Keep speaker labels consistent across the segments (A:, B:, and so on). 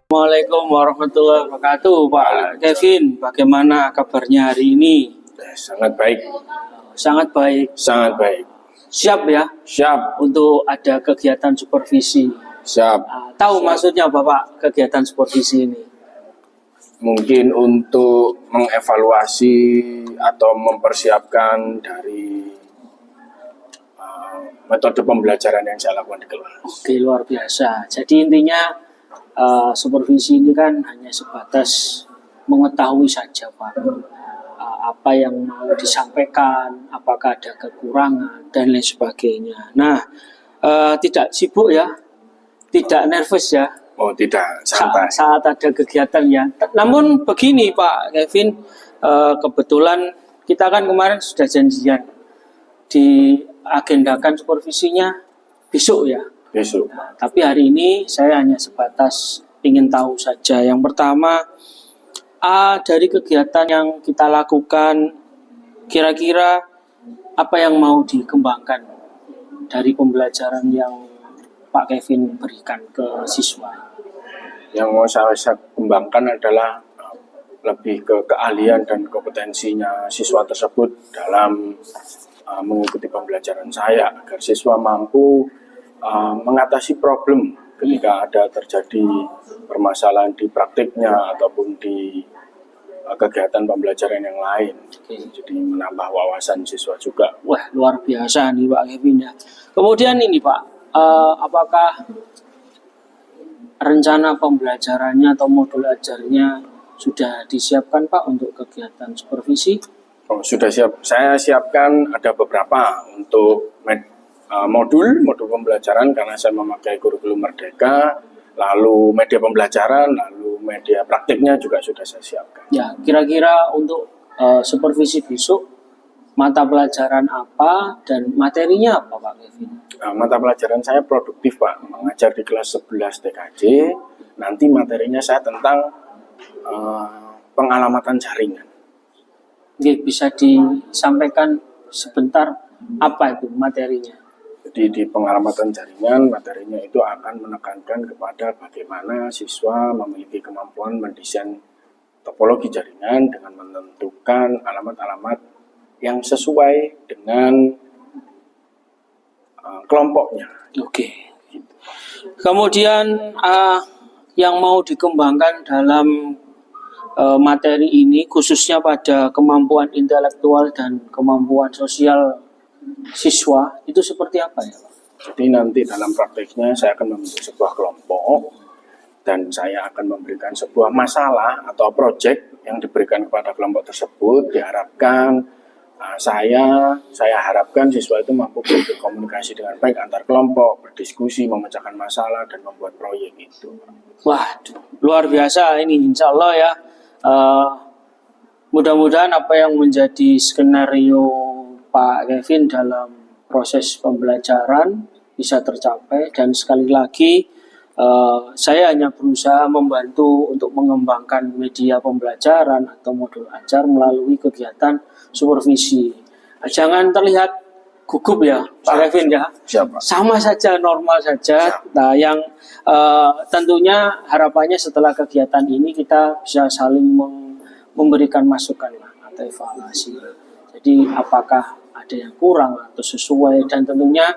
A: Assalamualaikum warahmatullahi wabarakatuh, Pak Kevin. Bagaimana kabarnya hari ini?
B: Sangat baik.
A: Sangat baik.
B: Sangat baik.
A: Siap ya?
B: Siap.
A: Untuk ada kegiatan supervisi.
B: Siap.
A: Tahu maksudnya Bapak kegiatan supervisi ini?
B: Mungkin untuk mengevaluasi atau mempersiapkan dari metode pembelajaran yang saya lakukan di kelas.
A: Oke, luar biasa. Jadi intinya supervisi ini kan hanya sebatas mengetahui saja, Pak. Apa yang mau disampaikan, apakah ada kekurangan dan lain sebagainya. Nah, tidak sibuk ya, tidak nervous ya.
B: Oh tidak, santai.
A: Saat ada kegiatan ya. Namun begini Pak Kevin, kebetulan kita kan kemarin sudah janjian diagendakan supervisinya besok ya.
B: Besok.
A: Nah, tapi hari ini saya hanya sebatas ingin tahu saja. Yang pertama, dari kegiatan yang kita lakukan, kira-kira apa yang mau dikembangkan dari pembelajaran yang Pak Kevin berikan ke siswa?
B: Yang mau saya kembangkan adalah lebih ke keahlian dan kompetensinya siswa tersebut dalam mengikuti pembelajaran saya, agar siswa mampu mengatasi problem ketika ada terjadi permasalahan di praktiknya ataupun di kegiatan pembelajaran yang lain. Jadi menambah wawasan siswa juga.
A: Wah, luar biasa nih Pak Kevin ya. Kemudian ini Pak, apakah rencana pembelajarannya atau modul ajarnya sudah disiapkan Pak untuk kegiatan supervisi?
B: Oh, sudah siap. Saya siapkan ada beberapa untuk modul pembelajaran karena saya memakai kurikulum Merdeka, lalu media pembelajaran, lalu media praktiknya juga sudah saya siapkan.
A: Ya, kira-kira untuk supervisi besok mata pelajaran apa dan materinya apa Pak Kevin?
B: Mata pelajaran saya produktif Pak, mengajar di kelas 11 TKJ. Nanti materinya saya tentang pengalamatan jaringan.
A: Oke, bisa disampaikan sebentar apa itu materinya?
B: Jadi di pengalamatan jaringan, materinya itu akan menekankan kepada bagaimana siswa memiliki kemampuan mendesain topologi jaringan dengan menentukan alamat-alamat yang sesuai dengan kelompoknya.
A: Oke. Kemudian yang mau dikembangkan dalam materi ini khususnya pada kemampuan intelektual dan kemampuan sosial siswa itu seperti apa ya Pak?
B: Jadi nanti dalam prakteknya saya akan membentuk sebuah kelompok dan saya akan memberikan sebuah masalah atau proyek yang diberikan kepada kelompok tersebut. Diharapkan saya harapkan siswa itu mampu berkomunikasi dengan baik antar kelompok, berdiskusi, memecahkan masalah, dan membuat proyek itu.
A: Wah, luar biasa ini insya Allah ya. Mudah-mudahan apa yang menjadi skenario Pak Kevin dalam proses pembelajaran bisa tercapai, dan sekali lagi saya hanya berusaha membantu untuk mengembangkan media pembelajaran atau modul ajar melalui kegiatan supervisi. Jangan terlihat gugup ya Pak Kevin ya.
B: Siapa?
A: Sama saja, normal saja. Nah, yang tentunya harapannya setelah kegiatan ini kita bisa saling memberikan masukan atau evaluasi. Jadi apakah ada yang kurang atau sesuai, dan tentunya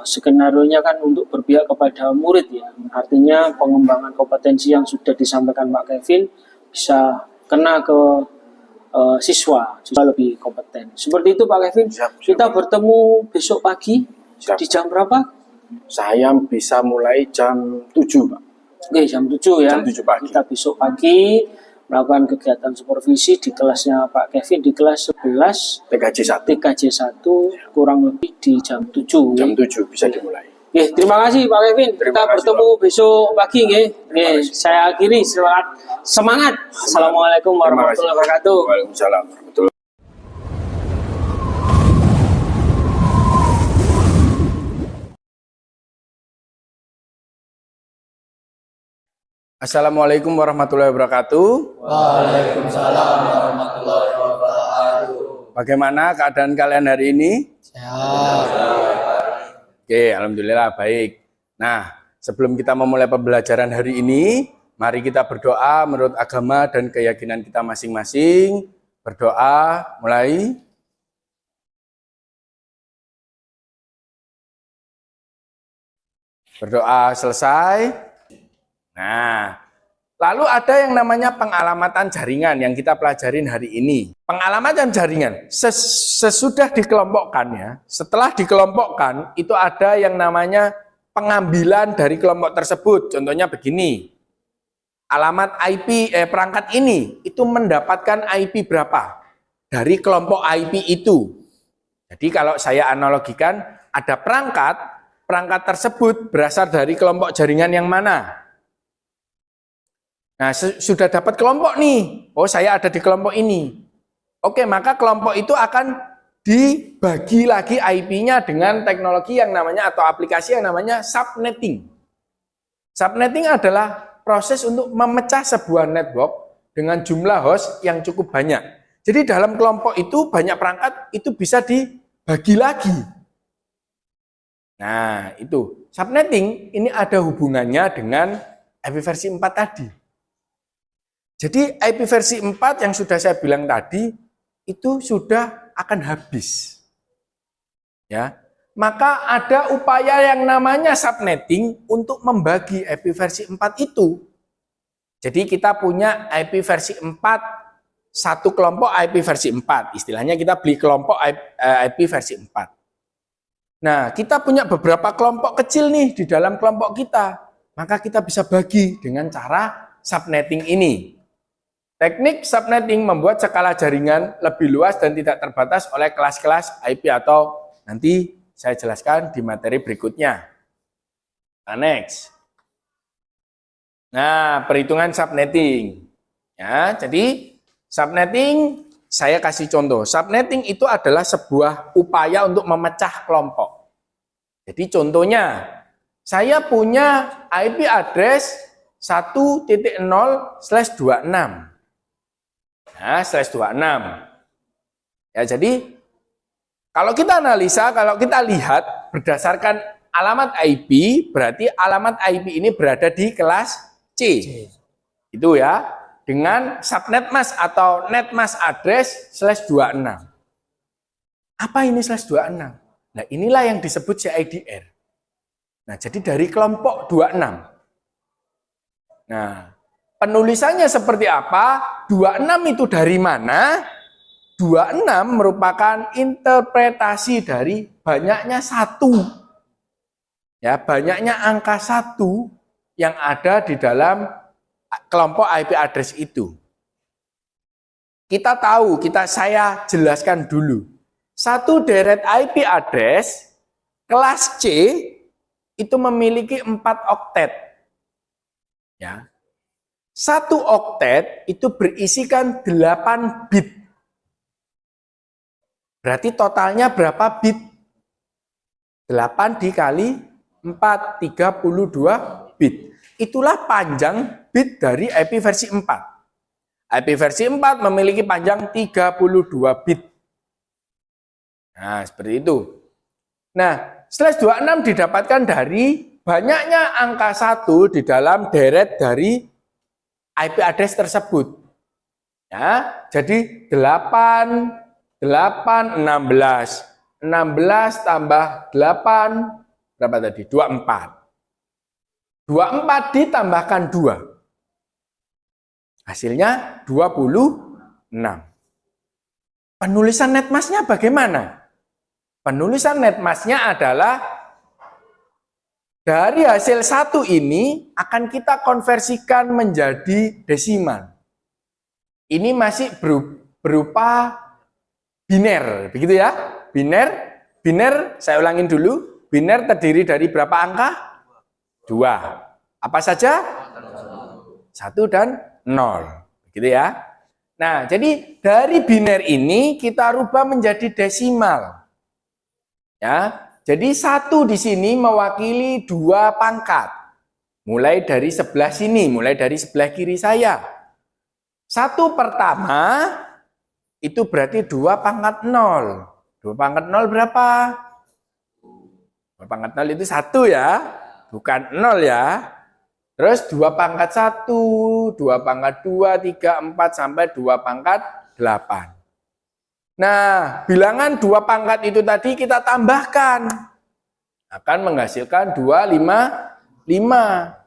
A: skenario-nya kan untuk berpihak kepada murid ya. Artinya pengembangan kompetensi yang sudah disampaikan Pak Kevin bisa kena ke siswa lebih kompeten. Seperti itu Pak Kevin.
B: Siap.
A: Kita bertemu besok pagi.
B: Siap.
A: Di jam berapa?
B: Saya bisa mulai jam 7 Pak.
A: Oke, jam 7 ya.
B: Jam 7 pagi.
A: Kita besok pagi melakukan kegiatan supervisi di kelasnya Pak Kevin di kelas 11 TKJ 1 kurang lebih di jam 7.
B: Jam 7 bisa dimulai.
A: Terima kasih Pak Kevin. Kita bertemu besok pagi saya akhiri, semangat. Assalamualaikum warahmatullahi wabarakatuh.
B: Waalaikumsalam warahmatullahi. Assalamualaikum warahmatullahi wabarakatuh.
C: Waalaikumsalam warahmatullahi wabarakatuh.
B: Bagaimana keadaan kalian hari ini?
C: Sehat.
B: Oke, alhamdulillah baik. Nah, sebelum kita memulai pembelajaran hari ini, Mari kita berdoa menurut agama dan keyakinan kita masing-masing. Berdoa, mulai. Berdoa selesai. Nah, lalu ada yang namanya pengalamatan jaringan yang kita pelajarin hari ini. Pengalamatan jaringan, sesudah dikelompokkan ya, setelah dikelompokkan itu ada yang namanya pengambilan dari kelompok tersebut. Contohnya begini. Alamat IP perangkat ini itu mendapatkan IP berapa dari kelompok IP itu. Jadi kalau saya analogikan ada perangkat tersebut berasal dari kelompok jaringan yang mana. Nah, sudah dapat kelompok nih. Oh, saya ada di kelompok ini. Oke, maka kelompok itu akan dibagi lagi IP-nya dengan teknologi yang namanya atau aplikasi yang namanya subnetting. Subnetting adalah proses untuk memecah sebuah network dengan jumlah host yang cukup banyak. Jadi dalam kelompok itu banyak perangkat itu bisa dibagi lagi. Nah, itu subnetting ini ada hubungannya dengan IP versi 4 tadi. Jadi IP versi 4 yang sudah saya bilang tadi itu sudah akan habis. Ya. Maka ada upaya yang namanya subnetting untuk membagi IP versi 4 itu. Jadi kita punya IP versi 4, satu kelompok IP versi 4. Istilahnya kita beli kelompok IP versi 4. Nah, kita punya beberapa kelompok kecil nih di dalam kelompok kita. Maka kita bisa bagi dengan cara subnetting ini. Teknik subnetting membuat skala jaringan lebih luas dan tidak terbatas oleh kelas-kelas IP atau nanti saya jelaskan di materi berikutnya. Nah, next. Nah, perhitungan subnetting. Ya, jadi subnetting saya kasih contoh. Subnetting itu adalah sebuah upaya untuk memecah kelompok. Jadi contohnya, saya punya IP address 1.0/26. Nah, /26. Ya, jadi kalau kita analisa, kalau kita lihat berdasarkan alamat IP, berarti alamat IP ini berada di kelas C. Itu ya, dengan subnetmask atau netmask address /26. Apa ini /26? Nah, inilah yang disebut CIDR. Nah, jadi dari kelompok 26. Nah, penulisannya seperti apa? 26 itu dari mana? 26 merupakan interpretasi dari banyaknya 1. Ya, banyaknya angka 1 yang ada di dalam kelompok IP address itu. Kita tahu, saya jelaskan dulu. Satu deret IP address kelas C itu memiliki 4 oktet. Ya. 1 oktet itu berisikan 8 bit. Berarti totalnya berapa bit? 8 dikali 4, 32 bit. Itulah panjang bit dari IP versi 4. IP versi 4 memiliki panjang 32 bit. Nah, seperti itu. Nah, /26 didapatkan dari banyaknya angka 1 di dalam deret dari IP address tersebut. Ya, jadi 8, 16. 16 tambah 8, berapa tadi? 24. 24 ditambahkan 2. Hasilnya 26. Penulisan netmasknya bagaimana? Penulisan netmasknya adalah dari hasil 1 ini akan kita konversikan menjadi desimal. Ini masih berupa biner, begitu ya? Biner, saya ulangin dulu. Biner terdiri dari berapa angka? 2. Apa saja? 1 dan 0. Begitu ya? Nah, jadi dari biner ini kita rubah menjadi desimal. Ya, jadi 1 di sini mewakili 2 pangkat. Mulai dari sebelah sini, mulai dari sebelah kiri saya. 1 pertama itu berarti 2 pangkat 0. 2 pangkat 0 berapa? 2 pangkat 0 itu 1 ya, bukan 0 ya. Terus 2 pangkat 1, 2 pangkat 2, 3, 4, sampai 2 pangkat 8. Nah, bilangan 2 pangkat itu tadi kita tambahkan. Akan menghasilkan 255.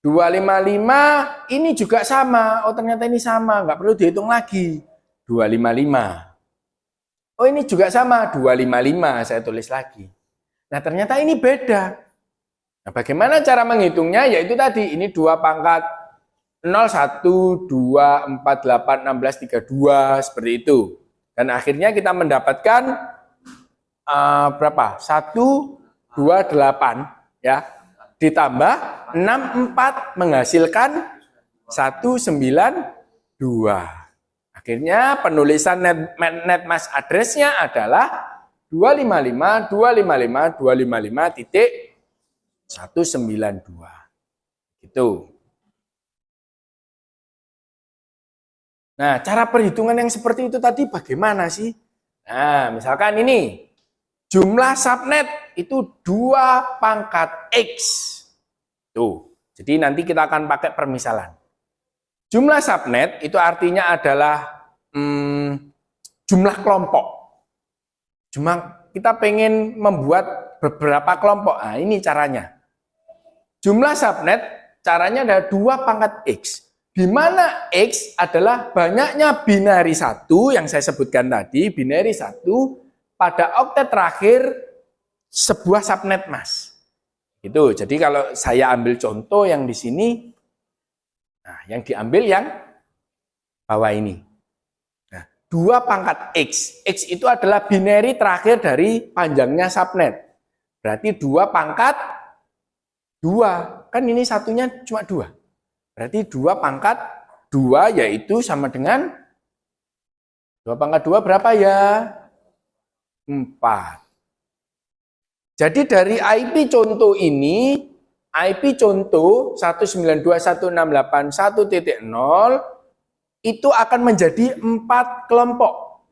B: 255 ini juga sama. Oh, ternyata ini sama. Nggak perlu dihitung lagi. 255. Oh, ini juga sama. 255. Saya tulis lagi. Nah, ternyata ini beda. Nah, bagaimana cara menghitungnya? Yaitu tadi, ini 2 pangkat 0, 1, 2, 4, 8, 16, 32, seperti itu. Dan akhirnya kita mendapatkan berapa? 1, 2, 8, ya. Ditambah 6, 4, menghasilkan 1, 9, 2. Akhirnya penulisan NetMask address-nya adalah 255, 255, 255 titik 192. Gitu. Nah, cara perhitungan yang seperti itu tadi bagaimana sih? Nah, misalkan ini jumlah subnet itu 2 pangkat X. Tuh. Jadi nanti kita akan pakai permisalan. Jumlah subnet itu artinya adalah jumlah kelompok. Kita pengen membuat beberapa kelompok. Nah, ini caranya. Jumlah subnet caranya ada 2 pangkat X. Di mana X adalah banyaknya binari 1 yang saya sebutkan tadi, binari 1 pada oktet terakhir sebuah subnet Mas. Itu. Jadi kalau saya ambil contoh yang di sini, nah, yang diambil yang bawah ini. Nah, 2 pangkat X. X itu adalah binari terakhir dari panjangnya subnet. Berarti 2 pangkat 2. Kan ini satunya cuma 2. Berarti 2 pangkat 2 yaitu sama dengan 2 pangkat 2 berapa ya? 4. Jadi dari IP contoh ini, IP contoh 192.168.1.0 itu akan menjadi 4 kelompok.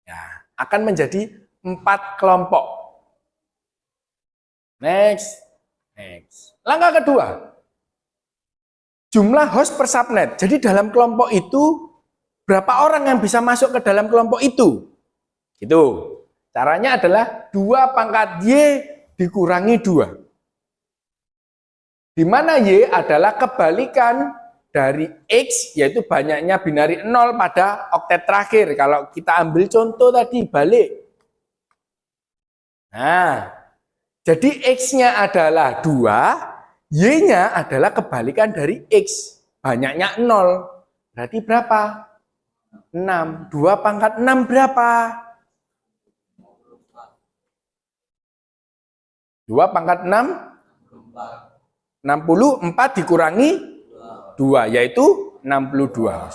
B: Ya, akan menjadi 4 kelompok. Next. Langkah kedua, jumlah host per subnet. Jadi dalam kelompok itu berapa orang yang bisa masuk ke dalam kelompok itu? Gitu. Caranya adalah 2 pangkat Y dikurangi 2. Di mana Y adalah kebalikan dari X, yaitu banyaknya binari 0 pada oktet terakhir. Kalau kita ambil contoh tadi, balik. Nah, jadi X-nya adalah 2, Y-nya adalah kebalikan dari X. Banyaknya 0. Berarti berapa? 6. 2 pangkat 6 berapa? 2 pangkat 6? 64 dikurangi 2, yaitu 62.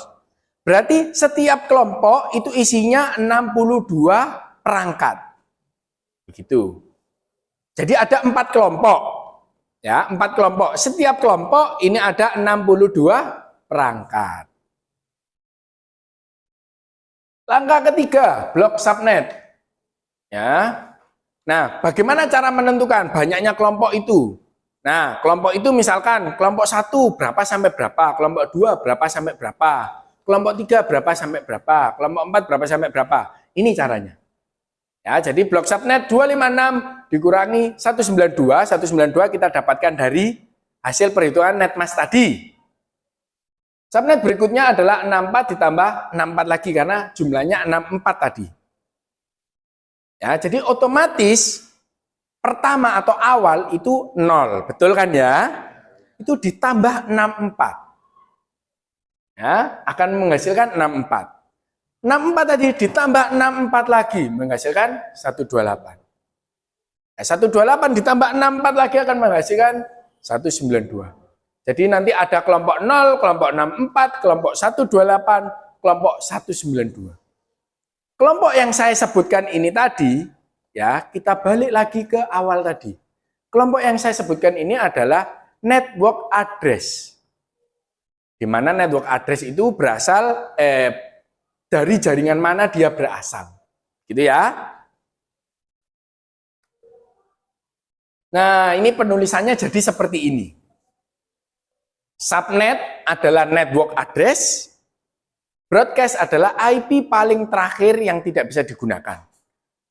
B: Berarti setiap kelompok itu isinya 62 perangkat. Begitu. Jadi ada 4 kelompok. Ya, 4 kelompok. Setiap kelompok ini ada 62 perangkat. Langkah ketiga, blok subnet. Ya. Nah, bagaimana cara menentukan banyaknya kelompok itu? Nah, kelompok itu misalkan kelompok 1 berapa sampai berapa, kelompok 2 berapa sampai berapa, kelompok 3 berapa sampai berapa, kelompok 4 berapa sampai berapa. Ini caranya. Ya, jadi blok subnet 256 dikurangi 192, 192 kita dapatkan dari hasil perhitungan NetMask tadi. Subnet berikutnya adalah 64 ditambah 64 lagi karena jumlahnya 64 tadi. Ya, jadi otomatis pertama atau awal itu 0, betul kan ya? Itu ditambah 64. Ya, akan menghasilkan 64. 64 tadi ditambah 64 lagi menghasilkan 128. 128 ditambah 64 lagi akan menghasilkan 192. Jadi nanti ada kelompok 0, kelompok 64, kelompok 128, kelompok 192. Kelompok yang saya sebutkan ini tadi, ya, kita balik lagi ke awal tadi. Kelompok yang saya sebutkan ini adalah network address. Di mana network address itu berasal dari jaringan mana dia berasal. Gitu ya. Nah, ini penulisannya jadi seperti ini. Subnet adalah network address, broadcast adalah IP paling terakhir yang tidak bisa digunakan.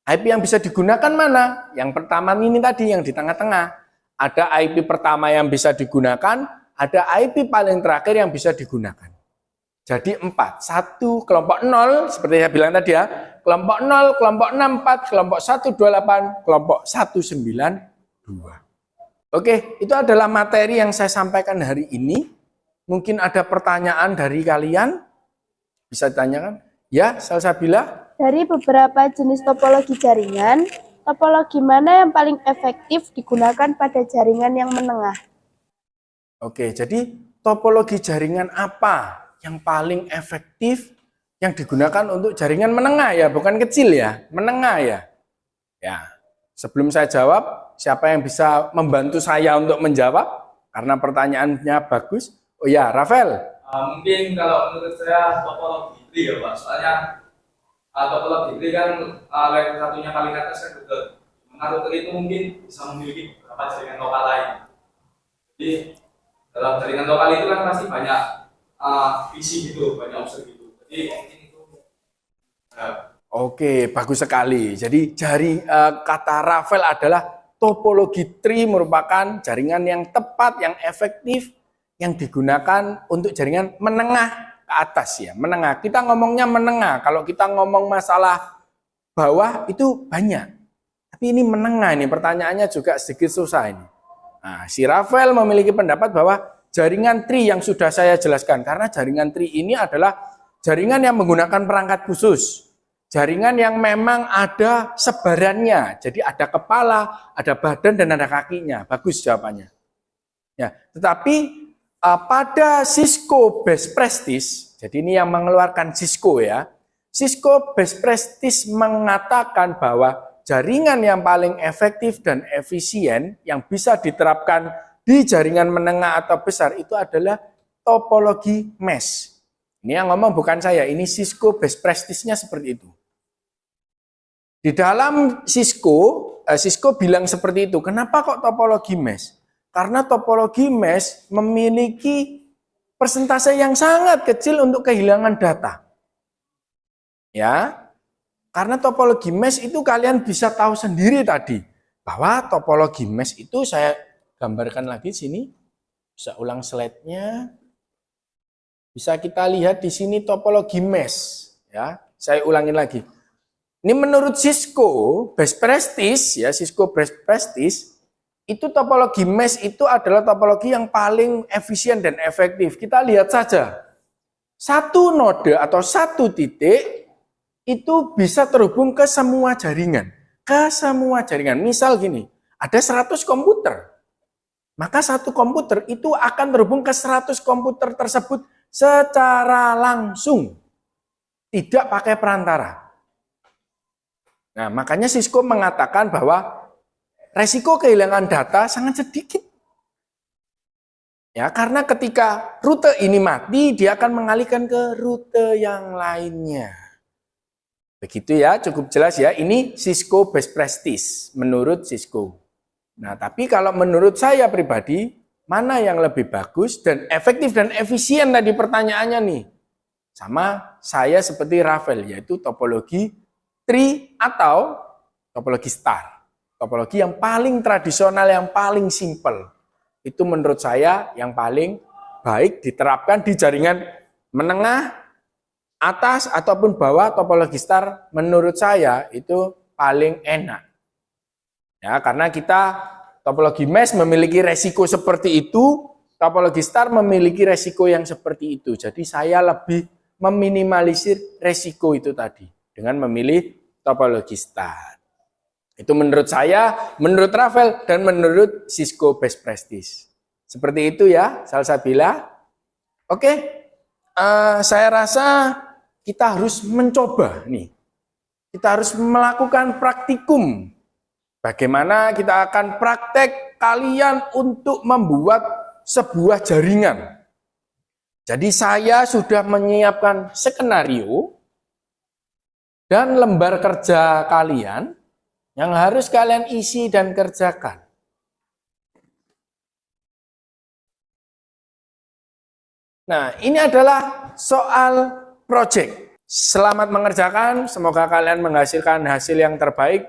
B: IP yang bisa digunakan mana? Yang pertama ini tadi, yang di tengah-tengah. Ada IP pertama yang bisa digunakan, ada IP paling terakhir yang bisa digunakan. Jadi 4. 1 kelompok 0, seperti saya bilang tadi ya, kelompok 0, kelompok 64, kelompok 128, kelompok 192. Oke, itu adalah materi yang saya sampaikan hari ini. Mungkin ada pertanyaan dari kalian? Bisa ditanyakan? Ya, Salsabila?
D: Dari beberapa jenis topologi jaringan, topologi mana yang paling efektif digunakan pada jaringan yang menengah?
B: Oke, jadi topologi jaringan apa yang paling efektif yang digunakan untuk jaringan menengah ya, bukan kecil ya, menengah ya. Ya, sebelum saya jawab, siapa yang bisa membantu saya untuk menjawab? Karena pertanyaannya bagus. Oh ya, Rafael.
E: Mungkin kalau menurut saya topologi tree ya Pak, soalnya topologi tree kan level satunya paling atas kan betul. Router itu mungkin bisa memiliki beberapa jaringan lokal lain. Jadi dalam jaringan lokal itu kan pasti banyak visi gitu, banyak unsur gitu. Jadi mungkin itu.
B: Oke, bagus sekali. Jadi kata Rafael adalah topologi tree merupakan jaringan yang tepat, yang efektif, yang digunakan untuk jaringan menengah ke atas ya, menengah. Kita ngomongnya menengah. Kalau kita ngomong masalah bawah itu banyak. Tapi ini menengah ini, pertanyaannya juga sedikit susah ini. Nah, si Rafael memiliki pendapat bahwa jaringan tree yang sudah saya jelaskan, karena jaringan tree ini adalah jaringan yang menggunakan perangkat khusus. Jaringan yang memang ada sebarannya. Jadi ada kepala, ada badan, dan ada kakinya. Bagus jawabannya. Ya, tetapi pada Cisco Best Practice, jadi ini yang mengeluarkan Cisco ya. Cisco Best Practice mengatakan bahwa jaringan yang paling efektif dan efisien yang bisa diterapkan di jaringan menengah atau besar itu adalah topologi mesh. Ini yang ngomong bukan saya, ini Cisco Best Practice-nya seperti itu. Di dalam Cisco bilang seperti itu. Kenapa kok topologi mesh? Karena topologi mesh memiliki persentase yang sangat kecil untuk kehilangan data. Ya, karena topologi mesh itu kalian bisa tahu sendiri tadi. Bahwa topologi mesh itu saya gambarkan lagi sini. Bisa ulang slide-nya. Bisa kita lihat di sini topologi mesh. Ya, saya ulangin lagi. Ini menurut Cisco Best Practice ya, Cisco Best Practice itu topologi mesh itu adalah topologi yang paling efisien dan efektif. Kita lihat saja. Satu node atau satu titik itu bisa terhubung ke semua jaringan. Ke semua jaringan. Misal gini, ada 100 komputer. Maka satu komputer itu akan terhubung ke 100 komputer tersebut secara langsung. Tidak pakai perantara. Nah, makanya Cisco mengatakan bahwa resiko kehilangan data sangat sedikit. Ya, karena ketika rute ini mati, dia akan mengalihkan ke rute yang lainnya. Begitu ya, cukup jelas ya. Ini Cisco Best Practice menurut Cisco. Nah, tapi kalau menurut saya pribadi, mana yang lebih bagus dan efektif dan efisien tadi pertanyaannya nih. Sama saya seperti Rafael, yaitu topologi tree atau topologi star. Topologi yang paling tradisional, yang paling simple. Itu menurut saya yang paling baik diterapkan di jaringan menengah, atas, ataupun bawah. Topologi star menurut saya itu paling enak. Ya, karena kita topologi mesh memiliki resiko seperti itu, topologi star memiliki resiko yang seperti itu. Jadi saya lebih meminimalisir resiko itu tadi dengan memilih topologi star. Itu menurut saya, menurut Rafael, dan menurut Cisco Best Practice. Seperti itu ya, Salsabila. Oke, saya rasa kita harus mencoba nih. Kita harus melakukan praktikum. Bagaimana kita akan praktek kalian untuk membuat sebuah jaringan. Jadi saya sudah menyiapkan skenario dan lembar kerja kalian yang harus kalian isi dan kerjakan. Nah, ini adalah soal project. Selamat mengerjakan, semoga kalian menghasilkan hasil yang terbaik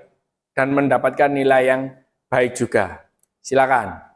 B: dan mendapatkan nilai yang baik juga. Silakan.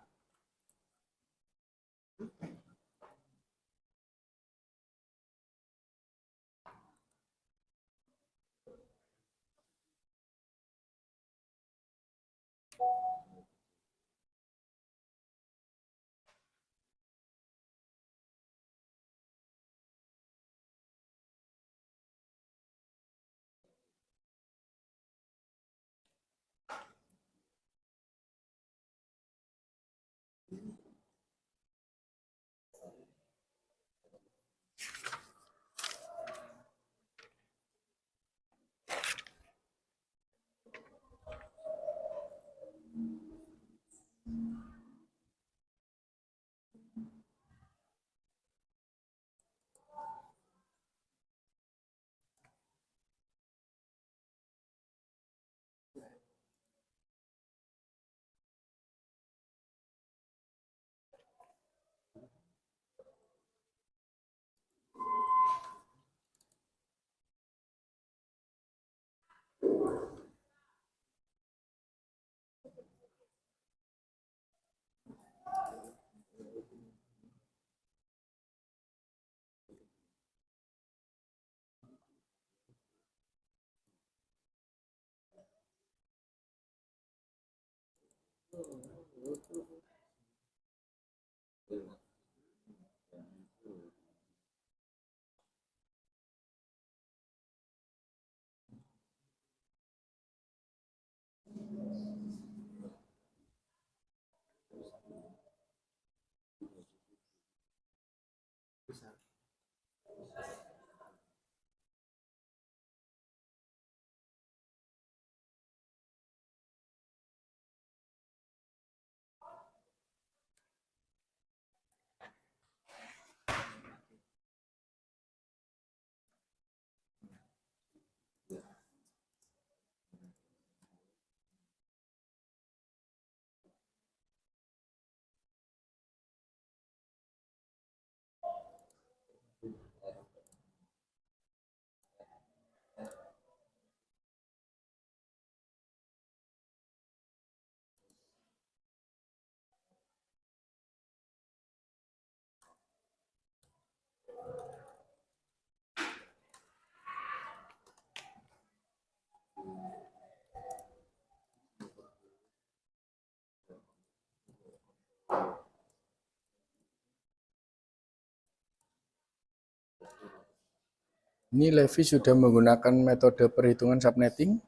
B: Ini Levi sudah menggunakan metode perhitungan subnetting?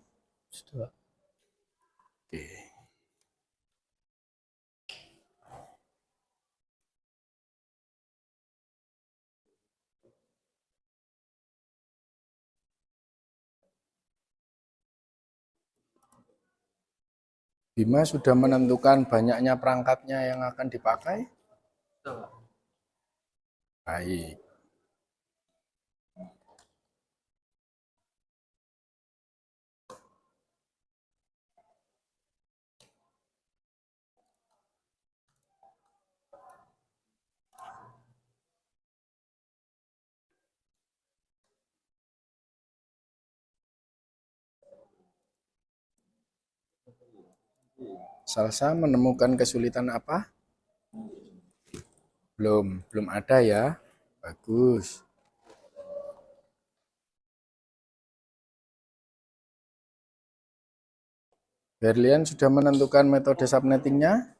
B: Sudah. Oke. Bima sudah menentukan banyaknya perangkatnya yang akan dipakai? Baik. Salsa menemukan kesulitan apa? Belum ada ya. Bagus. Berlian sudah menentukan metode subnettingnya?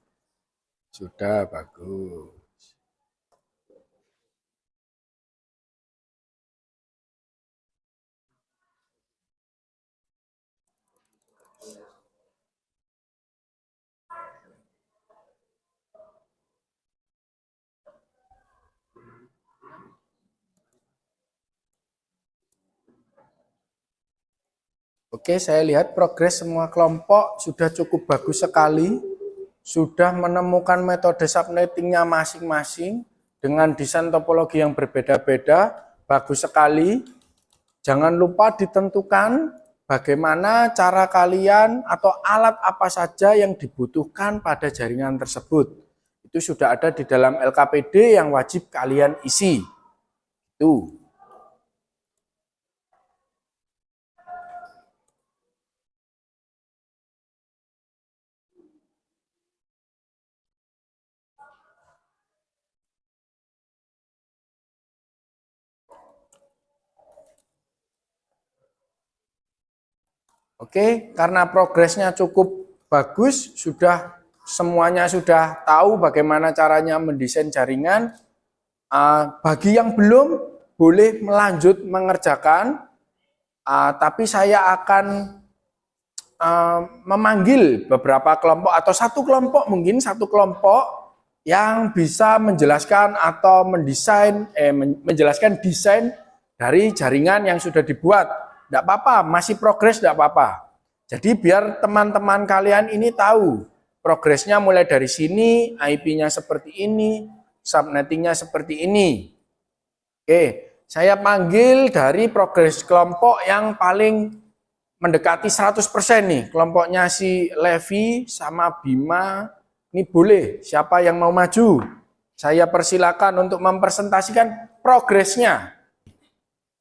B: Sudah, bagus. Oke, saya lihat progres semua kelompok sudah cukup bagus sekali. Sudah menemukan metode subnettingnya masing-masing dengan desain topologi yang berbeda-beda. Bagus sekali. Jangan lupa ditentukan bagaimana cara kalian atau alat apa saja yang dibutuhkan pada jaringan tersebut. Itu sudah ada di dalam LKPD yang wajib kalian isi. Itu. Oke, karena progresnya cukup bagus, semuanya sudah tahu bagaimana caranya mendesain jaringan. Bagi yang belum, boleh melanjut mengerjakan, tapi saya akan memanggil beberapa kelompok atau satu kelompok yang bisa menjelaskan atau menjelaskan desain dari jaringan yang sudah dibuat. Tidak apa-apa, masih progres tidak apa-apa. Jadi biar teman-teman kalian ini tahu progresnya mulai dari sini, IP-nya seperti ini, subnettingnya seperti ini. Oke, saya panggil dari progres kelompok yang paling mendekati 100% nih. Kelompoknya si Levi sama Bima, ini boleh. Siapa yang mau maju? Saya persilakan untuk mempresentasikan progresnya.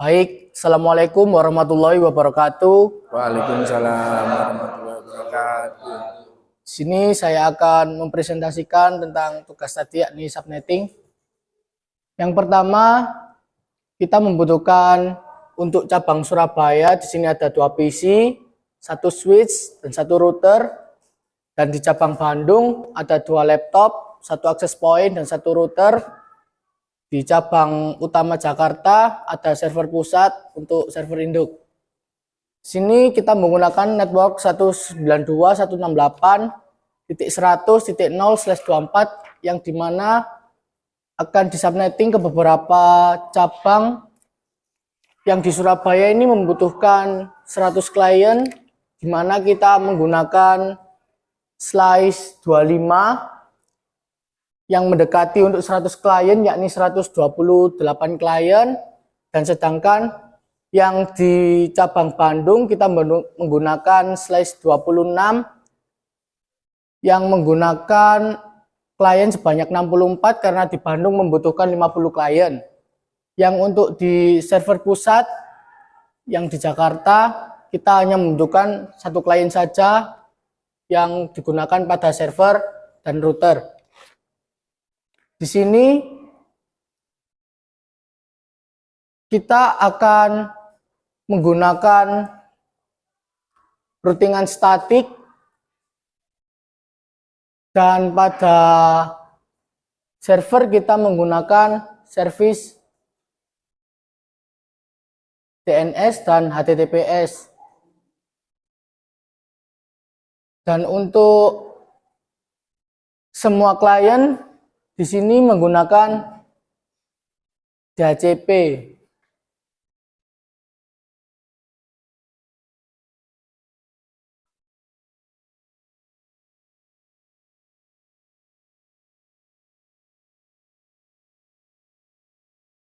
C: Baik, Assalamualaikum warahmatullahi wabarakatuh.
B: Waalaikumsalam warahmatullahi wabarakatuh.
C: Sini saya akan mempresentasikan tentang tugas tadi, yakni subnetting. Yang pertama, kita membutuhkan untuk cabang Surabaya. Di sini ada 2 PC, 1 switch dan 1 router. Dan di cabang Bandung ada 2 laptop, 1 access point dan 1 router. Di cabang utama Jakarta ada server pusat untuk server induk. Sini kita menggunakan network 192.168.100.0/24 yang dimana akan disubnetting ke beberapa cabang yang di Surabaya ini membutuhkan 100 klien, dimana kita menggunakan slice 25 yang mendekati untuk 100 klien, yakni 128 klien, dan sedangkan yang di cabang Bandung kita menggunakan slice 26 yang menggunakan klien sebanyak 64 karena di Bandung membutuhkan 50 klien. Yang untuk di server pusat yang di Jakarta kita hanya membutuhkan 1 klien saja yang digunakan pada server dan router. Di sini kita akan menggunakan routingan statik dan pada server kita menggunakan service DNS dan HTTPS. Dan untuk semua klien di sini menggunakan DHCP.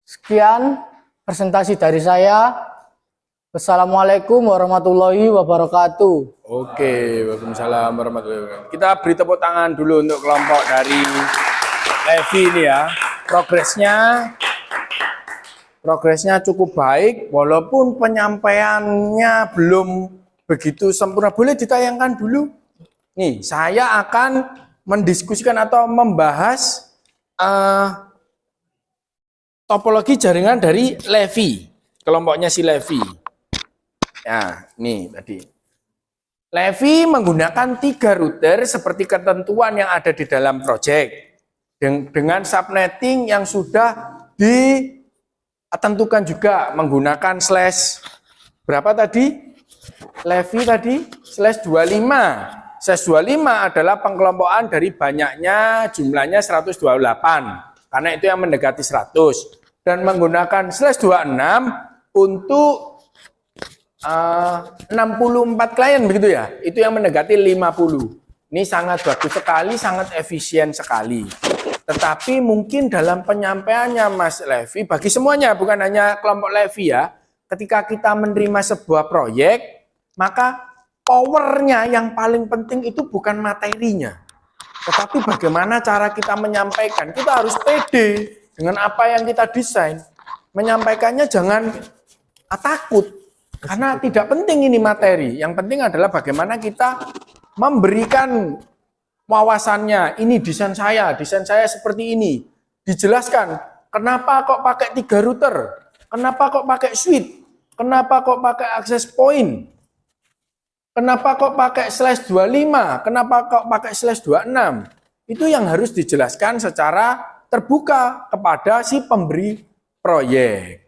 C: Sekian presentasi dari saya. Wassalamualaikum warahmatullahi wabarakatuh.
B: Oke, waalaikumsalam warahmatullahi wabarakatuh. Kita beri tepuk tangan dulu untuk kelompok dari Levi ini ya. Progresnya cukup baik, walaupun penyampaiannya belum begitu sempurna. Boleh ditayangkan dulu? Nih, saya akan mendiskusikan atau membahas topologi jaringan dari Levi, kelompoknya si Levi. Ya, nih tadi. Levi menggunakan 3 router seperti ketentuan yang ada di dalam project. Dengan subnetting yang sudah ditentukan juga menggunakan slash berapa tadi? Levi tadi slash 25. Slash 25 adalah pengkelompokan dari banyaknya jumlahnya 128. Karena itu yang mendekati 100. Dan menggunakan slash 26 untuk 64 klien begitu ya. Itu yang mendekati 50. Ini sangat bagus sekali, sangat efisien sekali. Tetapi mungkin dalam penyampaiannya Mas Levi, bagi semuanya, bukan hanya kelompok Levi ya, ketika kita menerima sebuah proyek, maka powernya yang paling penting itu bukan materinya. Tetapi bagaimana cara kita menyampaikan? Kita harus pede dengan apa yang kita desain. Menyampaikannya jangan takut, karena tidak penting ini materi. Yang penting adalah bagaimana kita memberikan wawasannya. Ini desain saya seperti ini. Dijelaskan, kenapa kok pakai 3 router? Kenapa kok pakai switch? Kenapa kok pakai access point? Kenapa kok pakai /25? Kenapa kok pakai /26? Itu yang harus dijelaskan secara terbuka kepada si pemberi proyek.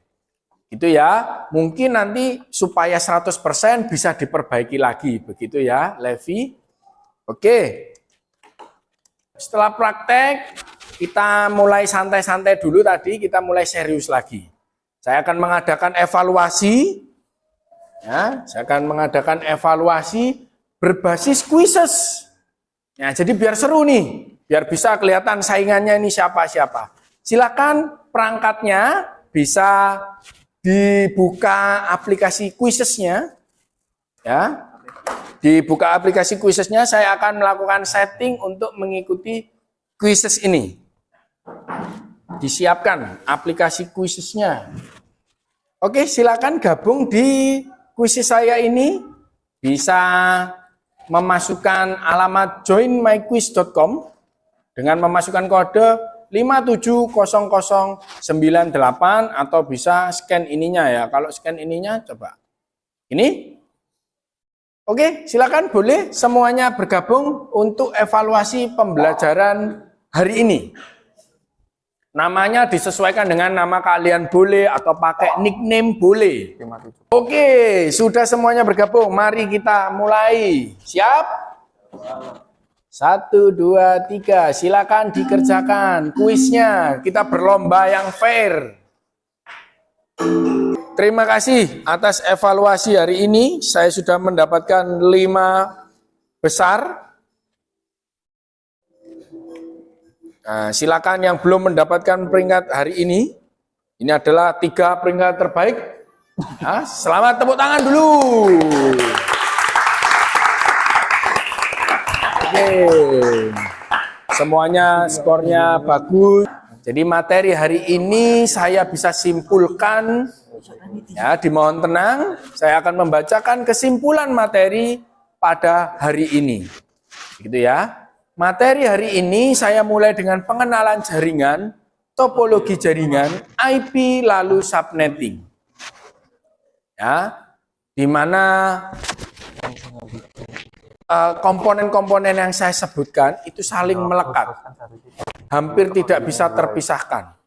B: Itu ya, mungkin nanti supaya 100% bisa diperbaiki lagi. Begitu ya, Levi. Oke. Setelah praktek, kita mulai santai-santai dulu tadi, kita mulai serius lagi. Saya akan mengadakan evaluasi. Ya, saya akan mengadakan evaluasi berbasis quizzes. Ya, jadi biar seru nih, biar bisa kelihatan saingannya ini siapa-siapa. Silakan perangkatnya bisa dibuka aplikasi quizzesnya. Ya, dibuka aplikasi quizzesnya. Saya akan melakukan setting untuk mengikuti quizzes ini. Disiapkan aplikasi quizzesnya. Oke, silakan gabung di kuis saya ini, bisa memasukkan alamat joinmyquiz.com dengan memasukkan kode 570098 atau bisa scan ininya ya. Kalau scan ininya coba. Ini. Oke, silakan boleh semuanya bergabung untuk evaluasi pembelajaran hari ini. Namanya disesuaikan dengan nama kalian boleh atau pakai nickname boleh. Oke, sudah semuanya bergabung. Mari kita mulai. Siap? 1, 2, 3. Silakan dikerjakan kuisnya. Kita berlomba yang fair. Terima kasih atas evaluasi hari ini. Saya sudah mendapatkan 5 besar. Nah, silakan yang belum mendapatkan peringkat hari ini. Ini adalah 3 peringkat terbaik. Nah, selamat, tepuk tangan dulu. Oke. Semuanya skornya bagus. Jadi materi hari ini saya bisa simpulkan. Ya, dimohon tenang. Saya akan membacakan kesimpulan materi pada hari ini. Gitu ya. Materi hari ini saya mulai dengan pengenalan jaringan, topologi jaringan, IP, lalu subnetting. Ya, di mana komponen-komponen yang saya sebutkan itu saling melekat, hampir tidak bisa terpisahkan.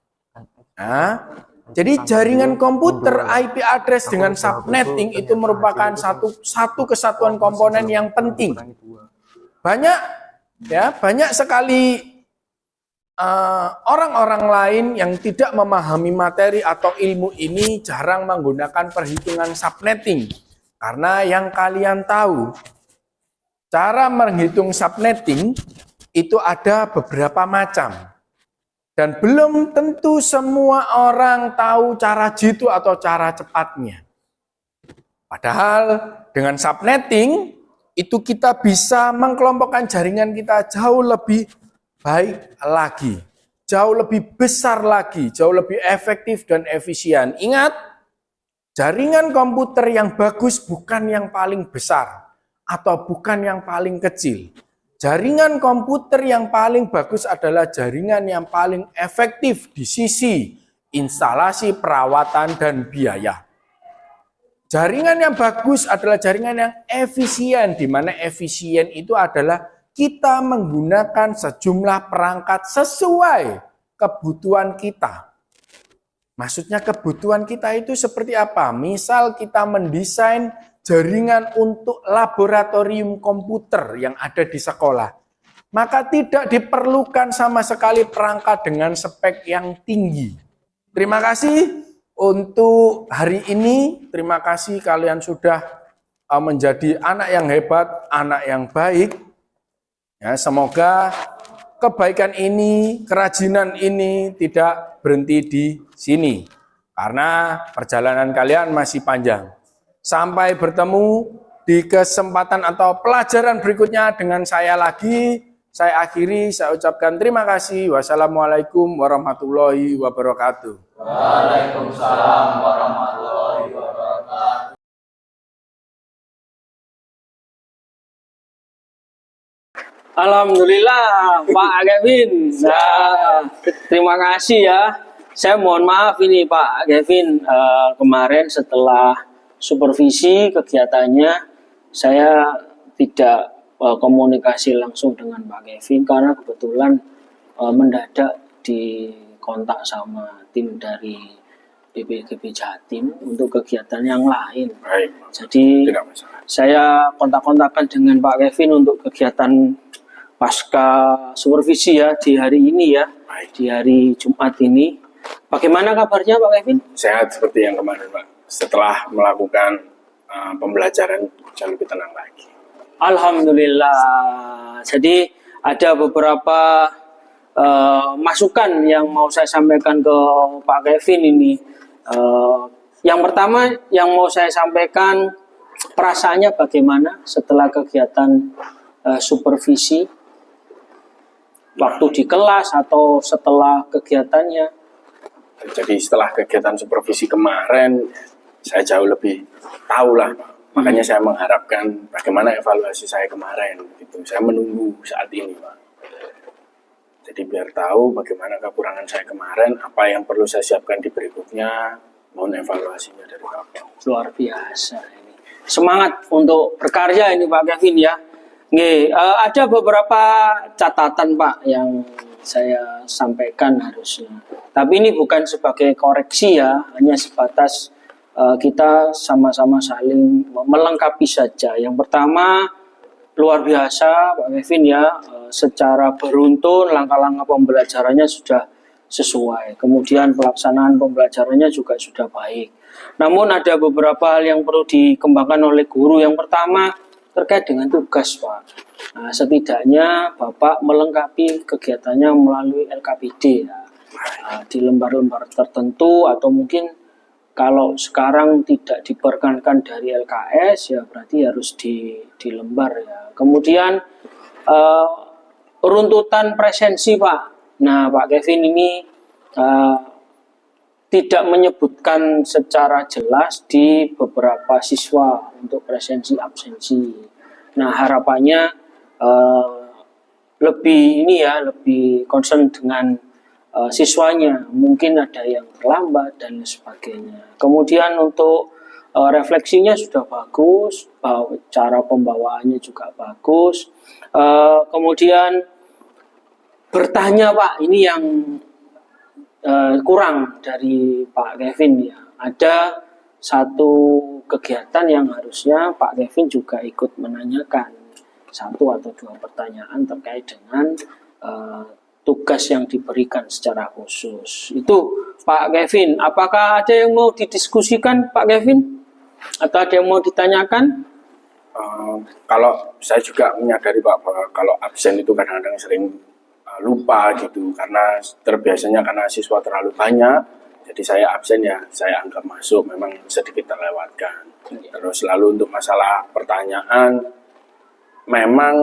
B: Nah, jadi jaringan komputer IP address dengan subnetting itu merupakan satu kesatuan komponen yang penting. Banyak sekali orang-orang lain yang tidak memahami materi atau ilmu ini jarang menggunakan perhitungan subnetting. Karena yang kalian tahu, cara menghitung subnetting itu ada beberapa macam. Dan belum tentu semua orang tahu cara jitu atau cara cepatnya. Padahal dengan subnetting, itu kita bisa mengkelompokkan jaringan kita jauh lebih baik lagi, jauh lebih besar lagi, jauh lebih efektif dan efisien. Ingat, jaringan komputer yang bagus bukan yang paling besar atau bukan yang paling kecil. Jaringan komputer yang paling bagus adalah jaringan yang paling efektif di sisi instalasi, perawatan, dan biaya. Jaringan yang bagus adalah jaringan yang efisien, di mana efisien itu adalah kita menggunakan sejumlah perangkat sesuai kebutuhan kita. Maksudnya kebutuhan kita itu seperti apa? Misal kita mendesain jaringan untuk laboratorium komputer yang ada di sekolah, maka tidak diperlukan sama sekali perangkat dengan spek yang tinggi. Terima kasih. Untuk hari ini, terima kasih kalian sudah menjadi anak yang hebat, anak yang baik. Ya, semoga kebaikan ini, kerajinan ini tidak berhenti di sini. Karena perjalanan kalian masih panjang. Sampai bertemu di kesempatan atau pelajaran berikutnya dengan saya lagi. saya akhiri, saya ucapkan terima kasih. Wassalamualaikum warahmatullahi wabarakatuh.
F: Waalaikumsalam warahmatullahi wabarakatuh.
A: Alhamdulillah Pak Kevin. Nah, terima kasih ya. Saya mohon maaf ini Pak Kevin, kemarin setelah supervisi kegiatannya saya tidak komunikasi langsung dengan Pak Kevin karena kebetulan mendadak dikontak sama tim dari BPGB Jatim untuk kegiatan yang lain.
B: Baik,
A: Jadi
B: tidak masalah.
A: saya kontak-kontakan dengan Pak Kevin untuk kegiatan pasca supervisi ya di hari ini ya,
B: Baik.
A: di hari Jumat ini. Bagaimana kabarnya Pak Kevin?
B: Sehat seperti yang kemarin, Pak. Setelah melakukan pembelajaran, jauh lebih tenang lagi.
A: Alhamdulillah. Jadi ada beberapa masukan yang mau saya sampaikan ke Pak Kevin ini. Yang pertama yang mau saya sampaikan, perasaannya bagaimana setelah kegiatan supervisi, waktu di kelas atau setelah kegiatannya?
B: Jadi setelah kegiatan supervisi kemarin, saya jauh lebih tahu lah, Pak. Makanya saya mengharapkan bagaimana evaluasi saya kemarin. Gitu. Saya menunggu saat ini, Pak. Jadi biar tahu bagaimana kekurangan saya kemarin, apa yang perlu saya siapkan di berikutnya, mohon evaluasinya dari Bapak.
A: Luar biasa ini. Semangat untuk berkarya ini Pak Kevin ya. Nggih, ada beberapa catatan Pak yang saya sampaikan harusnya. Tapi ini bukan sebagai koreksi ya, hanya sebatas kita sama-sama saling melengkapi saja. Yang pertama, luar biasa Pak Kevin ya, secara beruntun langkah-langkah pembelajarannya sudah sesuai. Kemudian pelaksanaan pembelajarannya juga sudah baik. Namun ada beberapa hal yang perlu dikembangkan oleh guru. Yang pertama terkait dengan tugas Pak. Nah, setidaknya Bapak melengkapi kegiatannya melalui LKPD ya. Di lembar-lembar tertentu atau mungkin kalau sekarang tidak diperkenankan dari LKS ya berarti harus di lembar ya. Kemudian runtutan presensi Pak. Nah Pak Kevin ini tidak menyebutkan secara jelas di beberapa siswa untuk presensi absensi. Nah harapannya lebih concern dengan siswanya, mungkin ada yang terlambat dan sebagainya. Kemudian untuk refleksinya sudah bagus, cara pembawaannya juga bagus. Kemudian bertanya Pak, ini yang kurang dari Pak Kevin ya. Ada satu kegiatan yang harusnya Pak Kevin juga ikut menanyakan satu atau dua pertanyaan terkait dengan tugas yang diberikan secara khusus. Itu Pak Kevin, apakah ada yang mau didiskusikan Pak Kevin? Atau ada yang mau ditanyakan?
B: Kalau saya juga menyadari Pak bahwa kalau absen itu kadang-kadang sering lupa gitu, karena terbiasanya karena siswa terlalu banyak, jadi saya absen ya saya anggap masuk, memang sedikit terlewatkan. Terus lalu untuk masalah pertanyaan, memang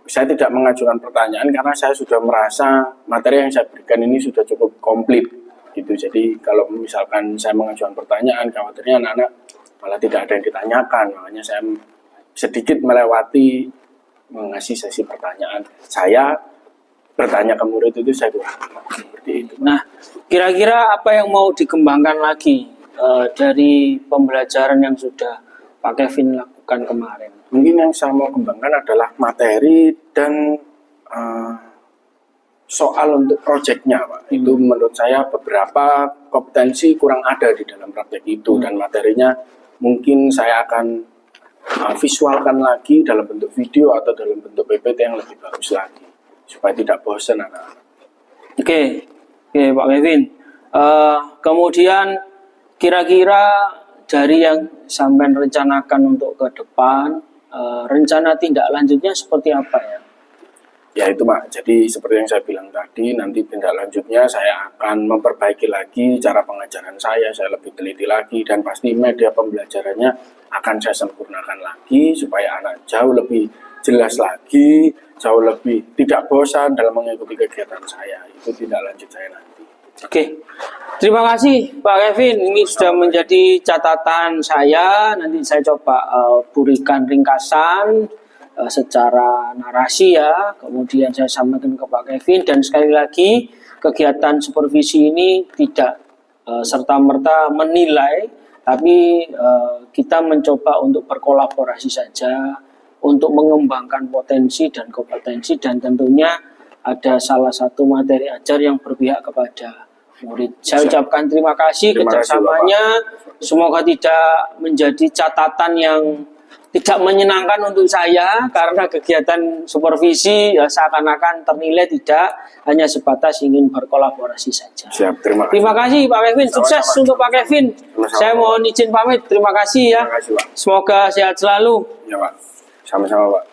B: saya tidak mengajukan pertanyaan karena saya sudah merasa materi yang saya berikan ini sudah cukup komplit gitu. Jadi kalau misalkan saya mengajukan pertanyaan, khawatirnya anak-anak malah tidak ada yang ditanyakan, makanya saya sedikit melewati mengasih sesi pertanyaan. Saya bertanya ke murid itu saya kurang seperti itu.
A: Nah, kira-kira apa yang mau dikembangkan lagi dari pembelajaran yang sudah Pak Kevin lakukan kemarin?
B: Mungkin yang saya mau kembangkan adalah materi dan soal untuk proyeknya, Pak. Itu menurut saya beberapa kompetensi kurang ada di dalam praktek itu, dan materinya mungkin saya akan visualkan lagi dalam bentuk video atau dalam bentuk PPT yang lebih bagus lagi supaya tidak bosan anak-anak.
A: Oke, Pak Kevin. Kemudian kira-kira dari yang sampai rencanakan untuk ke depan, rencana tindak lanjutnya seperti apa ya?
B: Ya itu Pak, jadi seperti yang saya bilang tadi, nanti tindak lanjutnya saya akan memperbaiki lagi cara pengajaran saya lebih teliti lagi, dan pasti media pembelajarannya akan saya sempurnakan lagi supaya anak jauh lebih jelas lagi, jauh lebih tidak bosan dalam mengikuti kegiatan saya. Itu tindak lanjut saya nanti.
A: Oke, terima kasih Pak Kevin. Ini sudah menjadi catatan saya. Nanti saya coba berikan ringkasan secara narasi ya. Kemudian saya sampaikan ke Pak Kevin. Dan sekali lagi, kegiatan supervisi ini tidak serta-merta menilai, tapi kita mencoba untuk berkolaborasi saja, untuk mengembangkan potensi dan kompetensi, dan tentunya ada salah satu materi ajar yang berpihak kepada murid. Saya ucapkan terima kasih kerjasamanya. Semoga tidak menjadi catatan yang tidak menyenangkan untuk saya, karena kegiatan supervisi ya seakan-akan ternilai tidak, hanya sebatas ingin berkolaborasi saja.
B: Siap, terima kasih.
A: Terima kasih Pak Kevin, sukses
B: Sama-sama.
A: untuk Pak Kevin.
B: Sama-sama.
A: Saya mohon izin pamit, terima kasih ya.
B: Terima kasih, Pak.
A: Semoga sehat selalu.
B: Ya, Pak. Sama-sama, Pak.